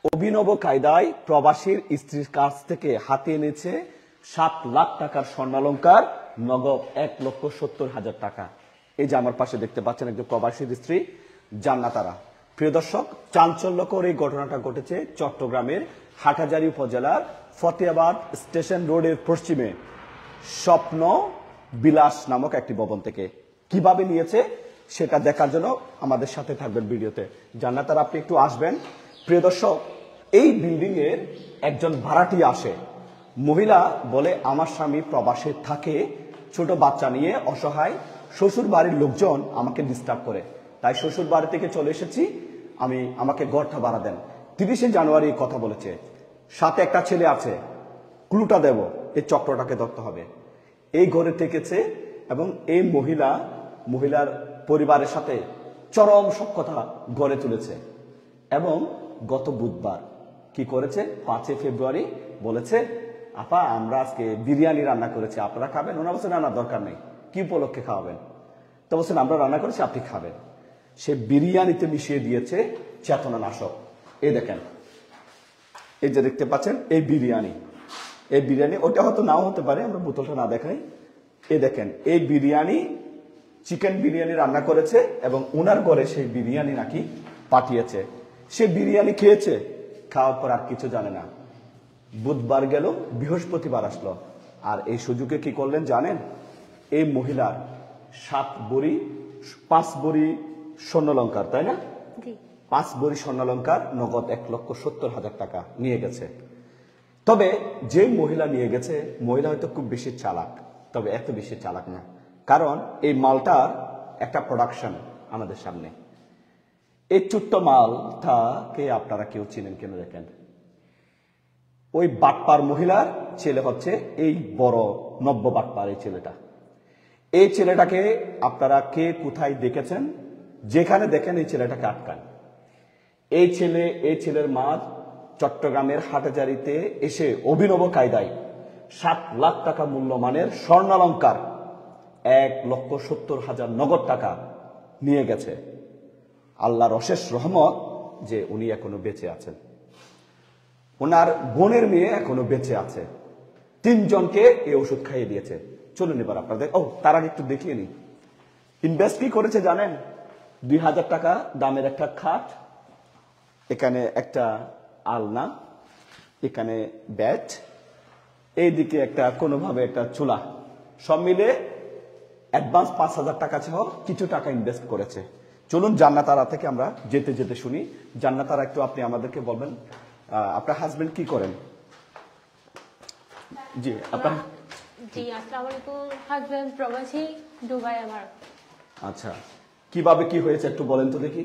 অভিনব কায়দায় প্রবাসীর স্ত্রীর কাছ থেকে হাতে এনেছে 7 লাখ টাকার স্বর্ণালংকার, নগদ 1,70,000 টাকা। এই যে আমার পাশে দেখতে পাচ্ছেন একজন প্রবাসীর স্ত্রী জান্নাতারা। প্রিয় দর্শক, চাঞ্চল্যকর এই ঘটনাটা ঘটেছে চট্টগ্রামের হাটহাজারী উপজেলার ফতেয়াবাদ স্টেশন রোডের পশ্চিমে স্বপ্ন বিলাস নামক একটি ভবন থেকে। কিভাবে নিয়েছে সেটা দেখার জন্য আমাদের সাথে থাকবেন ভিডিওতে। জান্নাতারা, আপনি একটু আসবেন। প্রিয় দর্শক, এই বিল্ডিং এর একজন ভাড়াটিয়া আসে। মহিলা বলে, আমার স্বামী প্রবাসে থাকে, ছোট বাচ্চা নিয়ে অসহায়, শ্বশুর বাড়ির লোকজন আমাকে ডিস্টার্ব করে, তাই শ্বশুর বাড়ি থেকে চলে এসেছি, আমাকে ঘরটা ভাড়া দেন। 30শে জানুয়ারি কথা বলেছে, সাথে একটা ছেলে আছে, ক্লুটা দেব, এই চক্রটাকে ধরতে হবে। এই ঘরে থেকেছে এবং এই মহিলার পরিবারের সাথে চরম সখ্যতা গড়ে তুলেছে। এবং গত বুধবার কি করেছে, 5 ফেব্রুয়ারি বলেছে, আপা আমরা আজকে বিরিয়ানি রান্না করেছি, আপনারা খাবেন? ওনার বলছেন রান্নার দরকার নেই, কি উপলক্ষে খাওয়াবেন? তো বলছেন আমরা রান্না করেছি, আপনি খাবেন। সে বিরিয়ানিতে মিশিয়ে দিয়েছে চেতনানাশক। এই দেখেন, এই যে দেখতে পাচ্ছেন এই বিরিয়ানি, ওটা হয়তো নাও হতে পারে, আমরা বোতলটা না দেখাই। এই দেখেন, এই বিরিয়ানি, চিকেন বিরিয়ানি রান্না করেছে এবং ওনার ঘরে সেই বিরিয়ানি নাকি পাঠিয়েছে। সে বিরিয়ানি খেয়েছে, খাওয়ার পর আর কিছু জানে না। বুধবার গেল, বৃহস্পতিবার আসলো, আর এই সুযোগে কি করলেন জানেন? এই মহিলার 5 ভরি স্বর্ণালংকার, তাই না? 5 ভরি স্বর্ণালংকার, নগদ 1,70,000 টাকা নিয়ে গেছে। তবে যে মহিলা নিয়ে গেছে, মহিলা হয়তো খুব বেশি চালাক, তবে এত বেশি চালাক না, কারণ এই মালটার একটা প্রোডাকশন আমাদের সামনে। এই ছোট্ট মালটাকে আপনারা কেউ চিনেন কেন দেখেন? ওই বাটপার মহিলার ছেলে হচ্ছে এই বড় নব্য বাটপার এই ছেলেটা। এই ছেলেটাকে আপনারা কে কোথায় দেখেছেন? যেখানে দেখেন এই ছেলেটাকে আটকান। এই ছেলের মা চট্টগ্রামের হাটহাজারীতে এসে অভিনব কায়দায় 7 লাখ টাকা মূল্যমানের স্বর্ণালংকার, 1,70,000 নগদ টাকা নিয়ে গেছে। আল্লাহর অশেষ রহমত যে উনি এখনো বেঁচে আছেন, ওনার বোনের মেয়ে এখনো বেঁচে আছে। 3 জনকে এই ওষুধ খাইয়ে দিয়েছে। চলুন এবার আপনাদের, তার আগে একটু দেখিয়ে নি ইনভেস্ট কি করেছে জানেন? 2,000 টাকা দামের একটা খাট, এখানে একটা আলনা, এখানে ব্যাট, এইদিকে একটা কোনোভাবে একটা চুলা, সব মিলে অ্যাডভান্স 5,000 টাকা সহ কিছু টাকা ইনভেস্ট করেছে। চলুন জান্নাতারা থেকে আমরা যেতে যেতে শুনি। জান্নাতারা, একটু আপনি আমাদেরকে বলবেন আপনার হাজবেন্ড কি করেন? জি আপনার। জি, আসসালামু আলাইকুম। হাজবেন্ড প্রবাসী, দুবাই আমার। আচ্ছা, কিভাবে কি হয়েছে একটু বলেন তো দেখি।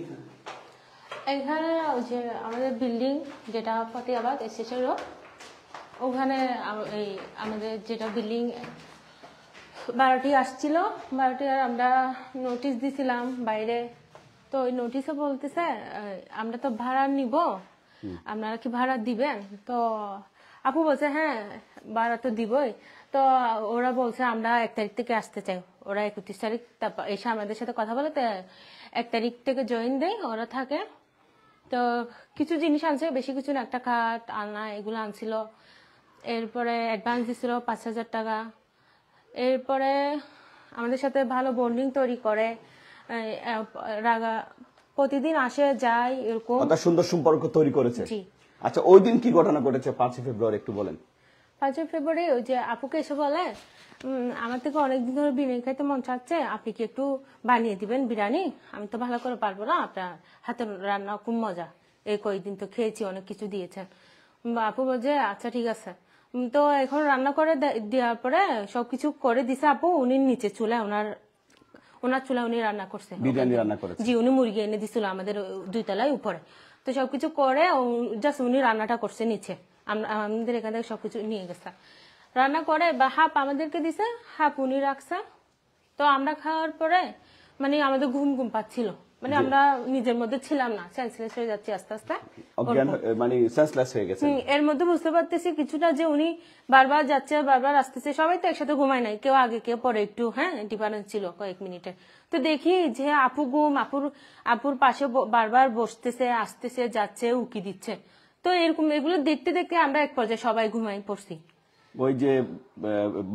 এখানে যে আমাদের বিল্ডিং, যেটা ফতেয়াবাদ স্টেশন রোড, ওখানে এই আমাদের যেটা বিল্ডিং ভাড়াটি আসছিল, ভাড়াটিয়ার আমরা নোটিশ দিছিলাম বাইরে। তো ওই নোটিশে বলতেছে আমরা তো ভাড়া নিব, আপনারা কি ভাড়া দিবেন? তো আপু বলছে হ্যাঁ ভাড়া তো দিবই। তো ওরা বলছে আমরা 1 তারিখ থেকে আসতে চাই। ওরা 31 তারিখ এসে আমাদের সাথে কথা বলে, 1 তারিখ থেকে জয়েন দেয়, ওরা থাকে। তো কিছু জিনিস আনছে, বেশি কিছু না, একটা খাট আলনা এগুলো আনছিল। এরপরে অ্যাডভান্স দিছিল 5,000 টাকা। এরপরে আমাদের সাথে ভালো বন্ডিং তৈরি করে, প্রতিদিন আসে যায়, এরকম একটা সুন্দর সম্পর্ক তৈরি করেছে। জি। আচ্ছা, ওই দিন কি ঘটনা ঘটেছে 5 ফেব্রুয়ারি একটু বলেন। 5 ফেব্রুয়ারি ওই যে আপুকে এসে বলে, আমার থেকে অনেকদিন ধরে বিরিয়ানি খাইতে মন চাচ্ছে, আপনি কি একটু বানিয়ে দিবেন বিরিয়ানি? আমি তো ভালো করে পারবো না, আপনার হাতের রান্না খুব মজা, এই কয়েকদিন তো খেয়েছি, অনেক কিছু দিয়েছেন। আপু বলছে আচ্ছা ঠিক আছে। তো এখন রান্না করে দেওয়ার পরে সবকিছু করে দিছে আপু। উনি নিচে চুলায়, ওনার চুলায় উনি রান্না করছে, বিরিয়ানি রান্না করেছে। জি, উনি মুরগি এনে দিছিল আমাদের 2 তলায় উপরে। তো সবকিছু করে জাস্ট উনি রান্নাটা করছে নিচে, আমাদের এখান থেকে সবকিছু নিয়ে গেছে। রান্না করে বা হাফ আমাদেরকে দিছে, হাফ উনি রাখছে। তো আমরা খাওয়ার পরে মানে আমাদের ঘুম পাচ্ছিল, মানে আমরা নিজের মধ্যে ছিলাম না, সেন্সলেস হয়ে যাচ্ছি আস্তে আস্তে, মানে সেন্সলেস হয়ে গেছে। এর মধ্যে বুঝতে পারতেছি কিছুটা যে উনি বারবার যাচ্ছে, বারবার আসতেছে। সবাই তো একসাথে ঘুমায় নাই, কেউ আগে কেউ পরে, একটু ডিফারেন্স ছিল কয়েক মিনিটে। তো দেখি যে আপুর পাশে বারবার বসতেছে, আসতেছে, যাচ্ছে, উকি দিচ্ছে। তো এরকম এগুলো দেখতে দেখতে আমরা এক পর্যায়ে সবাই ঘুমাই পড়ছি। ওই যে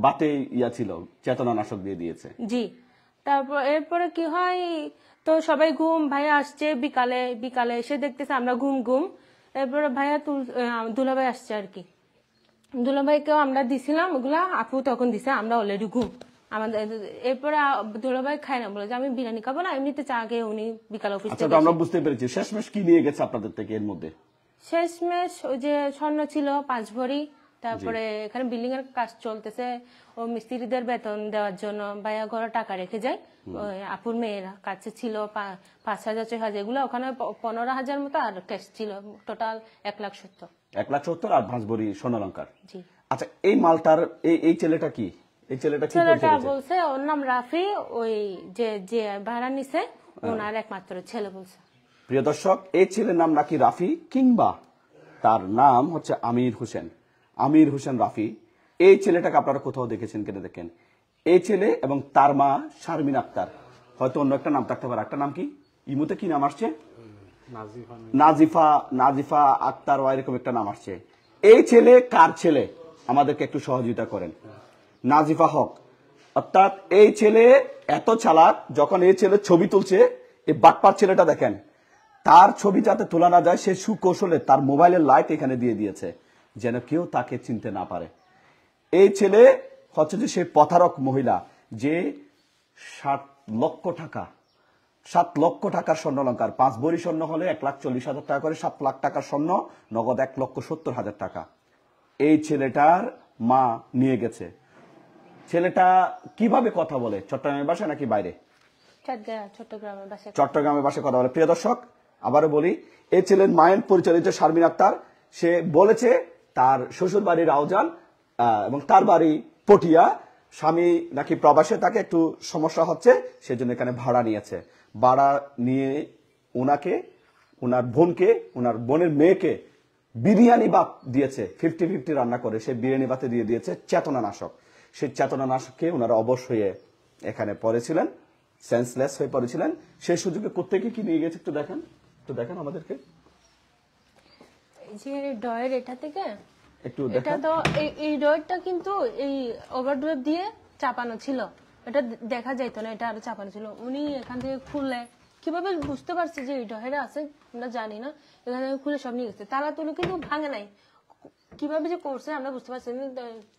বাতে ইয়া ছিল, চেতনা নাশক দিয়ে দিয়েছে। জি, তারপর এরপরে কি হয়, তো সবাই ঘুম, ভাইয়া আসছে বিকালে, বিকালে এসে দেখতেছে আমরা ঘুম ঘুম। এরপরে ভাইয়া দুলাভাই আসছে আর কি, দুলাভাইকেও আমরা দিছিলাম ওগুলা, আপু তখন দিছে, আমরা অলরেডি ঘুম আমাদের। এরপরে দুলাভাই খায় না, বলে যে আমি বিরিয়ানি খাবো না, এমনিতে চা খেয়ে উনি বিকাল অফিস আচ্ছা, থেকে তো আমরা বুঝতে পেরেছি। শেষমেশ কি নিয়ে গেছে আপনাদের থেকে এর মধ্যে? শেষমেশ ওই যে স্বর্ণ ছিল 5 ভরি, তারপরে এখানে বিল্ডিং এর কাজ চলতেছে, ও মিস্ত্রিদের বেতন দেওয়ার জন্য ভাইয়া ঘরে টাকা রেখে যায়। ওই আপুর মেয়ের কাছে ছিল 5,000 6,000, এগুলো ওখানে 15,000 মতো, আর ক্যাশ ছিল টোটাল 1,70,000। 1,70,000 আর 5 ভরি স্বর্ণালঙ্কার। জি। আচ্ছা, এই মালটার এই ছেলেটা কি? এই ছেলেটা কি ছেলেটা বলছে ওর নাম রাফি, ওই যে যে ভাড়া নিছে ওনার একমাত্র ছেলে বলছে। প্রিয় দর্শক, এই ছেলের নাম নাকি রাফি, কিংবা তার নাম হচ্ছে আমির হোসেন, আমির হোসেন রাফি। এই ছেলেটাকে আপনারা কোথাও দেখেছেন কিনা দেখেন। এই ছেলে এবং তার মা শারমিন আক্তার, হয়তো অন্য একটা নাম থাকতে পারে। একটা নাম কি ইমুতে কি নাম আসছে? নাজিফা আক্তার, বা এরকম একটা নাম আসছে। এই ছেলে কার ছেলে? আমাদেরকে একটু সহযোগিতা করেন। নাজিফা হক। অর্থাৎ এই ছেলে এত চালাক, যখন এই ছেলে ছবি তুলছে, এই বাটপার ছেলেটা দেখেন, তার ছবি যাতে তোলা না যায় সে সুকৌশলে তার মোবাইলের লাইট এখানে দিয়ে দিয়েছে, যেন কেউ তাকে চিনতে না পারে। এই ছেলে হচ্ছে যে সে প্রতারক মহিলা, যে 7 লক্ষ টাকার স্বর্ণালঙ্কার, 5 ভরি স্বর্ণ হলে 1,40,000 টাকা করে, 7 লাখ টাকার স্বর্ণ নগদ 1,70,000 টাকা এই ছেলেটার মা নিয়ে গেছে। ছেলেটা কিভাবে কথা বলে? চট্টগ্রামের বাসায় নাকি বাইরে? চট্টগ্রামের বাসায়। চট্টগ্রামের বাসায় কথা বলে। প্রিয় দর্শক, আবারও বলি, এই ছেলের মায়ের পরিচালিত শারমিন আক্তার, সে বলেছে তার শ্বশুর বাড়ি রাউজান এবং তার বাড়ি পটিয়া, স্বামী নাকি প্রবাসে, তাকে একটু সমস্যা হচ্ছে, সেজন্য এখানে ভাড়া নিয়েছে। ভাড়া নিয়ে ওনাকে, ওনার বোনকে, ওনার বোনের মেয়েকে বিরিয়ানি ভাত দিয়েছে, 50-50 রান্না করে সে বিরিয়ানি ভাতে দিয়ে দিয়েছে চেতনা নাশক। সেই চেতনা নাশককে ওনারা অবশ হয়ে এখানে পড়েছিলেন, সেন্সলেস হয়ে পড়েছিলেন। সেই সুযোগে কোত্থেকে কি নিয়ে গেছে একটু দেখেন আমাদেরকে। যে ডয়ের এটা থেকে একটু এটা দেখেন। তো এই ডয়েরটা কিন্তু এই ওভারড্রাইভ দিয়ে চাপানো ছিল, এটা দেখা যাইতো না, এটা আরো চাপানো ছিল। উনি এখান থেকে খুললে, কিভাবে বুঝতে পারছে যে এই ডয়ের আছে আমরা জানি না, এখান থেকে খুলে সব নিয়ে গেছে। তালা তুলো কিন্তু ভাঙে নাই, কিভাবে যে করছে আমরা বুঝতে পারছি না।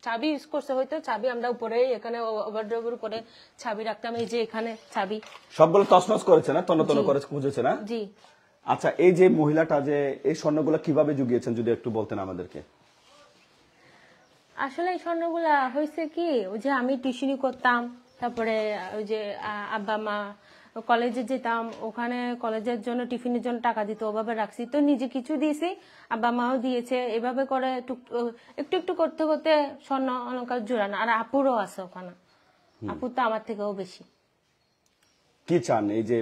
চাবি ইউজ করছে হয়তো, চাবি আমরা উপরে এখানে ওভারড্রাইভের উপরে চাবি রাখতাম, এই যে এখানে চাবি সবগুলো তছনছ করেছে না, তন্ন করে খুঁজেছে না? জি। আচ্ছা, এই যে মহিলাটা যে এই স্বর্ণগুলো কিভাবে জুগিয়েছেন যদি একটু বলতেন আমাদেরকে। আসলে এই স্বর্ণগুলা হয়েছে কি, ওই যে আমি টিউশনি করতাম, তারপরে ওই যে আব্বা মা কলেজে যেতাম, ওখানে কলেজের জন্য টিফিনের জন্য টাকা দিত, ওভাবে রাখছি। তো নিজে কিছু দিয়েছি, আব্বা মাও দিয়েছে, এভাবে করে একটু একটু করতে করতে স্বর্ণ অলঙ্কার জোড়ানো। আর আপুরও আছে ওখানে, আপুর তো আমার থেকেও বেশি। কি চান এই যে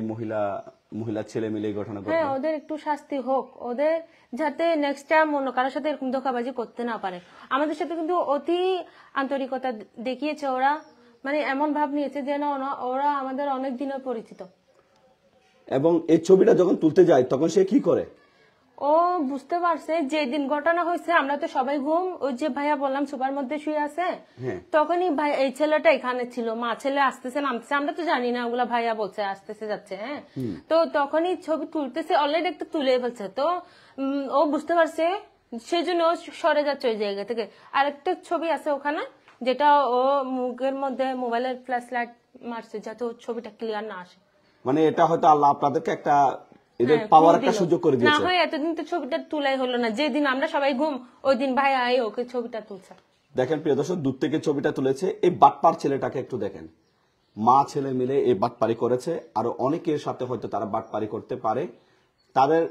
মহিলা ছেলে মিলে এই ঘটনা ঘটলো? হ্যাঁ, ওদের একটু শাস্তি হোক, ওদের যাতে নেক্সট টাইম অন্য কারোর সাথে এরকম ধোকাবাজি করতে না পারে। আমাদের সাথে কিন্তু অতি আন্তরিকতা দেখিয়েছে ওরা, মানে এমন ভাব নিয়েছে যেন ওরা আমাদের অনেক দিনের পরিচিত। এবং এই ছবিটা যখন তুলতে যায় তখন সে কি করে? ও বুঝতে পারছে যেদিন ঘটনা হয়েছে আমরা তো সবাই ঘুম, ওই যে ভাইয়া বললাম সুপার মধ্যে শুয়ে আছে, তখনই ভাই এই ছেলেটা এখানে ছিল, মা ছেলে আসতেছে নামতেছে, আমরা তো জানি না, ওগুলা ভাইয়া বলছে আসতেছে যাচ্ছে। হ্যাঁ, তো তখনই ছবি তুলতেছে, অলরেডি একটা তুলে ফেলছে। তো ও বুঝতে পারছে, সেজন্য ও সরে যাচ্ছে ওই জায়গা থেকে। আরেকটা ছবি আছে ওখানে, যেটা ও মুখের মধ্যে মোবাইলের ফ্ল্যাশ লাইট মারছে যাতে ওর ছবিটা ক্লিয়ার না আসে। মানে এটা হয়তো আল্লাহ আপনাদেরকে একটা এদের পাওয়ার একটা সুযোগ করে না দিয়েছে। হয় এতদিন তো ছবিটা তুলাই হলো না, যেদিন আমরা সবাই ঘুম ওই দিন ভাই আয় ওকে ছবিটা তুলছে। দেখেন প্রিয় দর্শক, দূর থেকে ছবিটা তুলেছে। এই বাটপার ছেলেটাকে একটু দেখেন, মা ছেলে মিলে এই বাটপারি করেছে। আরো অনেকের সাথে হয়তো তারা বাটপারি করতে পারে। তাদের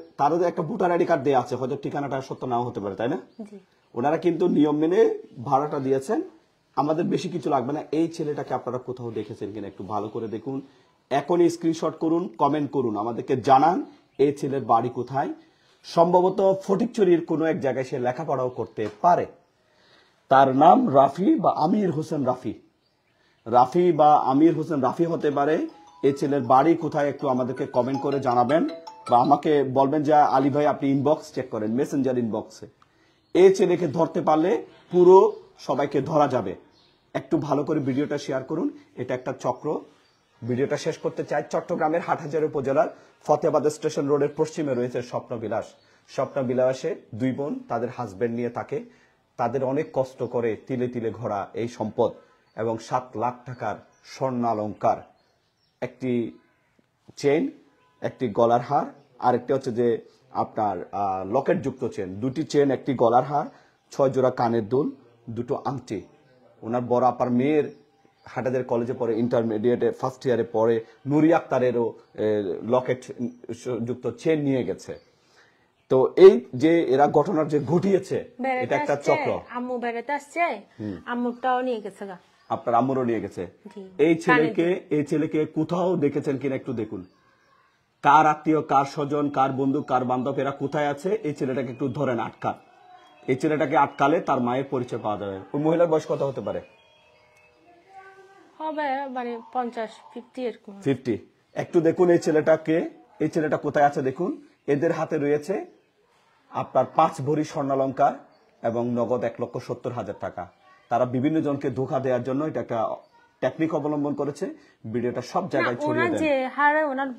একটা ভোটার আইডি কার্ড দেওয়া আছে, হয়তো ঠিকানাটা সত্য নাও হতে পারে, তাই না? ওনারা কিন্তু নিয়ম মেনে ভাড়াটা দিয়েছেন। আমাদের বেশি কিছু লাগবে না। এই ছেলেটাকে আপনারা কোথাও দেখেছেন কিনা একটু ভালো করে দেখুন, এখনই স্ক্রিনশট করুন, কমেন্ট করুন, আমাদেরকে জানান এই ছেলের বাড়ি কোথায়। সম্ভবত ফটিকছড়ির কোনো এক জায়গায় সে লেখাপড়াও করতে পারে। তার নাম রাফি বা আমির হোসেন রাফি। রাফি বা আমির হোসেন রাফি হতে পারে। এই ছেলের বাড়ি কোথায় একটু আমাদেরকে কমেন্ট করে জানাবেন। বা আমাকে বলবেন যে আলী ভাই আপনি ইনবক্স চেক করেন, মেসেঞ্জার ইনবক্সে। এই ছেলেকে ধরতে পারলে পুরো সবাইকে ধরা যাবে। একটু ভালো করে ভিডিওটা শেয়ার করুন, এটা একটা চক্র। ভিডিওটা শেষ করতে চাই। চট্টগ্রামের হাটহাজারী উপজেলার ফতেহাবাদ স্টেশন রোডের পশ্চিমে রয়েছে স্বপ্নবিলাস। স্বপ্নবিলাসে দুই বোন তাদের হাজবেন্ড নিয়ে থাকে। তাদের অনেক কষ্ট করে তিলে তিলে ঘোরা এই সম্পদ এবং 7 লাখ টাকার স্বর্ণালংকার, একটি চেইন, একটি গলার হার, আরেকটি হচ্ছে যে আপনার লকেট যুক্ত চেন, দুটি চেন, একটি গলার হার, 6 জোড়া কানের দুল, দুটো আংটি। ওনার বড় আপার মেয়ের হাটাদের কলেজে পড়ে, ইন্টারমিডিয়েটে ফার্স্ট ইয়ারে পড়ে, নুরি আক্তারেরও লকেট যুক্ত চেন নিয়ে গেছে। তো এই যে এরা ঘটনার যে ঘটিয়েছে, এটা একটা চক্র। আম্মু বেড়াতে আসছে, আম্মুরটাও নিয়ে গেছে গা, আপনার আম্মুরও নিয়ে গেছে। জি। এই ছেলেকে কোথাও দেখেছেন কিনা একটু দেখুন। কার আত্মীয়, কার স্বজন, কার বন্ধু, কার বান্ধব এরা কোথায় আছে, এই ছেলেটাকে একটু ধরেন, আটকান। এই ছেলেটাকে আটকালে তার মায়ের পরিচয় পাওয়া যাবে। ওই মহিলার বয়স কত হতে পারে? হবে মানে 50-50 এরকম। 50। একটু দেখুন এই ছেলেটাকে, এই ছেলেটা কোথায় আছে দেখুন। এদের হাতে রয়েছে আপনার 5 ভরি স্বর্ণালংকার এবং নগদ 1,70,000 টাকা। তারা বিভিন্ন জনকে ধোঁকা দেওয়ার জন্য এটা একটা টেকনিক অবলম্বন করেছে। ভিডিওটা সব জায়গায় ছড়িয়ে ওনার দেন। যে হারে ওনার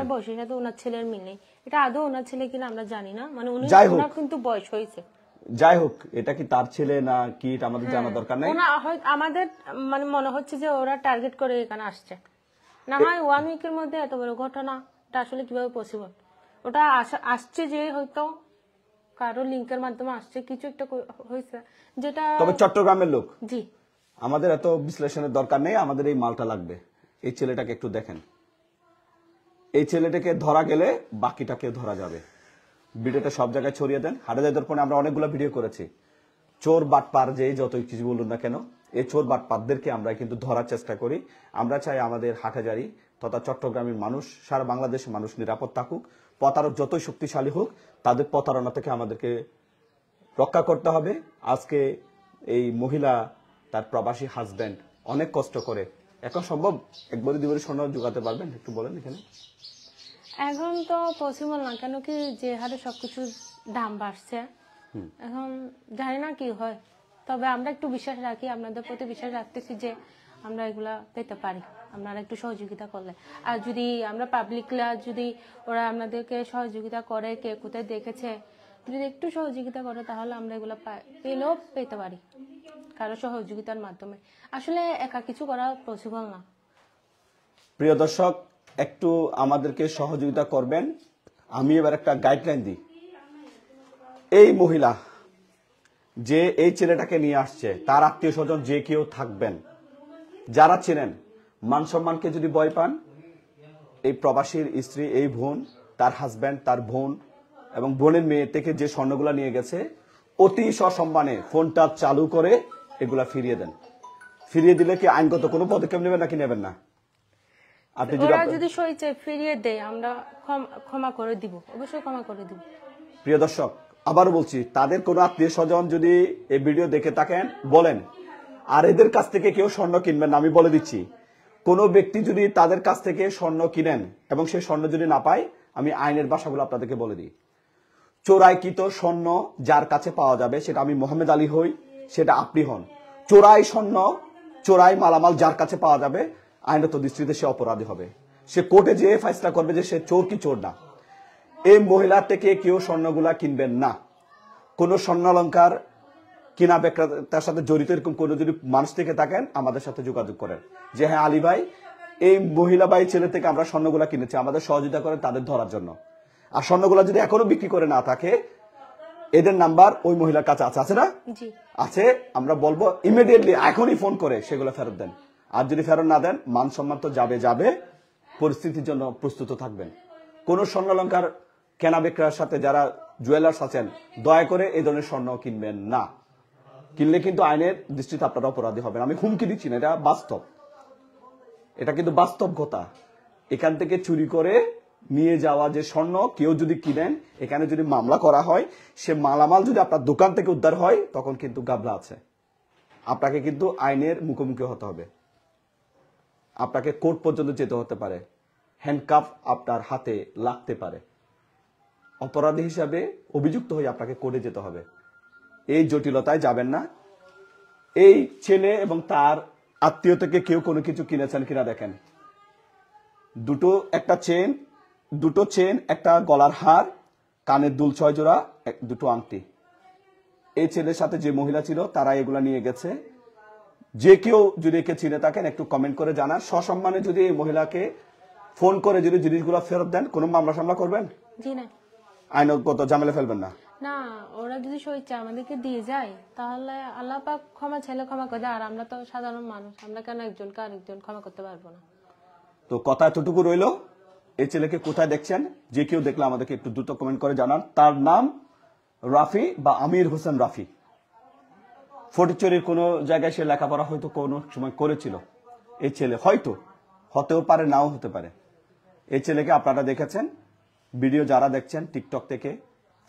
বয়সের সাথে ওনার ছেলের মিল নেই। এটা আদৌ ওনার ছেলে কিনা আমরা জানি না, মানে ওনার কিন্তু বয়স হয়েছে। যাই হোক, এটা কি তার ছেলে না কি এটা আমাদের জানা দরকার নাই। আমাদের মানে মনে হচ্ছে যে ওরা টার্গেট করে এখানে আসছে। না হয় 1 উইকের মধ্যে এত বড় ঘটনা, এটা আসলে কিভাবে পসিবল? ওটা আসছে যে হয়তো কারো লিঙ্কের মাধ্যমে আসছে, কিছু একটা হয়েছে যেটা। তবে চট্টগ্রামের লোক, জি, আমাদের এত বিশ্লেষণের দরকার নেই, আমাদের এই মালটা লাগবে। এই ছেলেটাকে একটু দেখেন। এই ছেলেটাকে ধরা গেলে বাকিটাকে ধরা যাবে। ভিডিওটা সব জায়গায় ছড়িয়ে দেন। হাটহাজারী দর্পণে আমরা অনেকগুলো ভিডিও করেছি। চোর বাটপার যে যতই কিছু বলুন না কেন, এই চোর বাটপারদেরকে আমরা কিন্তু ধরার চেষ্টা করি। আমরা চাই আমাদের হাটহাজারী তথা চট্টগ্রামের মানুষ, সারা বাংলাদেশের মানুষ নিরাপদ থাকুক। প্রতারক যতই শক্তিশালী হোক, তাদের প্রতারণা থেকে আমাদেরকে রক্ষা করতে হবে। আজকে এই মহিলা তার প্রবাসী হাজবেন্ড অনেক কষ্ট করে, এখন সম্ভব 1 ভরি 2 ভরি স্বর্ণ জোগাতে পারবেন? একটু বলেন এখানে। এখন তো পসিবল না, কেন কি যে হারে সবকিছুর দাম বাড়ছে, এখন জানি না কি হয়। তবে আমরা একটু বিশ্বাস রাখি, আপনাদের প্রতি বিশ্বাস রাখতেছি যে আমরা এগুলা পেতে পারি, আপনারা একটু সহযোগিতা করলে। আর যদি আমরা পাবলিকরা, যদি ওরা আপনাদেরকে সহযোগিতা করে, কে কোথায় দেখেছে, যদি একটু সহযোগিতা করে, তাহলে আমরা এগুলো পেলেও পেতে পারি কারো সহযোগিতার মাধ্যমে। আসলে একা কিছু করা পসিবল না। প্রিয় দর্শক, একটু আমাদেরকে সহযোগিতা করবেন। আমি এবার একটা গাইডলাইন দিই। এই মহিলা যে এই ছেলেটাকে নিয়ে আসছে, তার আত্মীয় স্বজন যে কেউ থাকবেন, যারা ছিলেন, মান সম্মানকে যদি ভয় পান, এই প্রবাসীর স্ত্রী, এই বোন, তার হাজব্যান্ড, তার বোন এবং বোনের মেয়ে থেকে যে স্বর্ণগুলা নিয়ে গেছে, অতি সসম্মানে ফোনটা চালু করে এগুলা ফিরিয়ে দেন। ফিরিয়ে দিলে কি আইনগত কোনো পদক্ষেপ নেবেন নাকি নেবেন না? আপনি ওরা যদি সইচে ফিরিয়ে দেয়, আমরা ক্ষমা করে দিব, অবশ্যই ক্ষমা করে দিব। প্রিয় দর্শক, আবারও বলছি, তাদের কোনো আত্মীয় স্বজন যদি এই ভিডিও দেখে থাকেন বলেন। আর এদের কাছ থেকে কেউ স্বর্ণ কিনবেন না, আমি বলে দিচ্ছি। কোনো ব্যক্তি যদি তাদের কাছ থেকে স্বর্ণ কিনেন এবং সেই স্বর্ণ যদি না পায়, আমি আইনের ভাষাগুলো আপনাদেরকে বলে দিই। চোরাইকৃত স্বর্ণ যার কাছে পাওয়া যাবে, সেটা আমি মোহাম্মদ আলী হই, সেটা আপনি হন, চোরাই স্বর্ণ, চোরাই মালামাল যার কাছে পাওয়া যাবে, আইনত দৃষ্টিতে সে অপরাধী হবে। সে কোর্টে যেয়ে ফয়সালা করবে যে সে চোর কি চোর না। এই মহিলা থেকে কেউ স্বর্ণগুলা কিনবেন না। কোন স্বর্ণালংকার কিনা বিক্রেতার সাথে জড়িত এরকম কোন যদি মানুষ থেকে থাকেন, আমাদের সাথে যোগাযোগ করেন যে হ্যাঁ আলী ভাই, এই মহিলা ভাই ছেলে থেকে আমরা স্বর্ণগুলা কিনেছি, আমাদের সহযোগিতা করেন তাদের ধরার জন্য। আর স্বর্ণগুলা যদি এখনো বিক্রি করে না থাকে, এদের নাম্বার ওই মহিলার কাছে আছে, আছে না? আছে। আমরা বলবো ইমিডিয়েটলি এখনই ফোন করে সেগুলো ফেরত দেন। আর যদি ফেরত না দেন, মান সম্মান তো যাবে, পরিস্থিতির জন্য প্রস্তুত থাকবেন। কোন স্বর্ণালংকার কেনা বিক্রয়ের সাথে যারা জুয়েলার্স আছেন, দয়া করে এই ধরনের স্বর্ণ কিনবেন না। কিনলে কিন্তু আইনের দৃষ্টিতে আপনারা অপরাধী হবেন। আমি হুমকি দিচ্ছি না, এটা বাস্তব, এটা কিন্তু বাস্তব কথা। এখান থেকে চুরি করে নিয়ে যাওয়া যে স্বর্ণ কেউ যদি কিনেন, এখানে যদি মামলা করা হয়, সে মালামাল যদি আপনার দোকান থেকে উদ্ধার হয়, তখন কিন্তু গাবলা আছে। আপনাকে কিন্তু আইনের মুখোমুখি হতে হবে, আপনাকে কোর্ট পর্যন্ত যেতে হতে পারে। হ্যান্ডকাফ আপনার হাতে লাগতে পারে। অপরাধী হিসাবে অভিযুক্ত হয়ে আপনাকে কোর্টে যেতে হবে। এই জটিলতায় যাবেন না। এই ছেলে এবং তার আত্মীয় থেকে কেউ কোনো কিছু কিনেছেন কিনা দেখেন। দুটো চেন, একটা গলার হার, কানের দুল 6 জোড়া, দুটো আংটি। এই ছেলের সাথে যে মহিলা ছিল তারা এগুলা নিয়ে গেছে। যে কেউ যদি একে চিনে থাকেন একটু কমেন্ট করে জানান। সসম্মানে যদি এই মহিলাকে ফোন করে যদি জিনিসগুলো ফেরত দেন, কোনো মামলা সামলা করবেন? জি না। আইনগত ঝামেলা ফেলবেন না? না, ওরা যদি স্বেচ্ছা আমাদেরকে দিয়ে যায় তাহলে আল্লাহ পাক ক্ষমা চাইলে ক্ষমা করে দেয়। আর আমরা তো সাধারণ মানুষ, আমরা কেন একজনকে আরেকজন ক্ষমা করতে পারবো না? তো কথা এতটুকু রইলো। এই ছেলেকে কোথায় দেখছেন? যে কেউ দেখলে আমাদেরকে একটু দ্রুত কমেন্ট করে জানান। তার নাম রাফি বা আমির হোসেন রাফি। ফটিকছড়ির কোনো জায়গায় সে লেখাপড়া হয়তো কোনো সময় করেছিল। এই ছেলে হয়তো, হতেও পারে নাও হতে পারে। এই ছেলেকে আপনারা দেখেছেন। ভিডিও যারা দেখছেন টিকটক থেকে,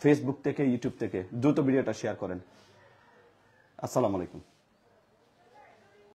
ফেসবুক থেকে, ইউটিউব থেকে, দ্রুত ভিডিওটা শেয়ার করেন। আসসালামু আলাইকুম।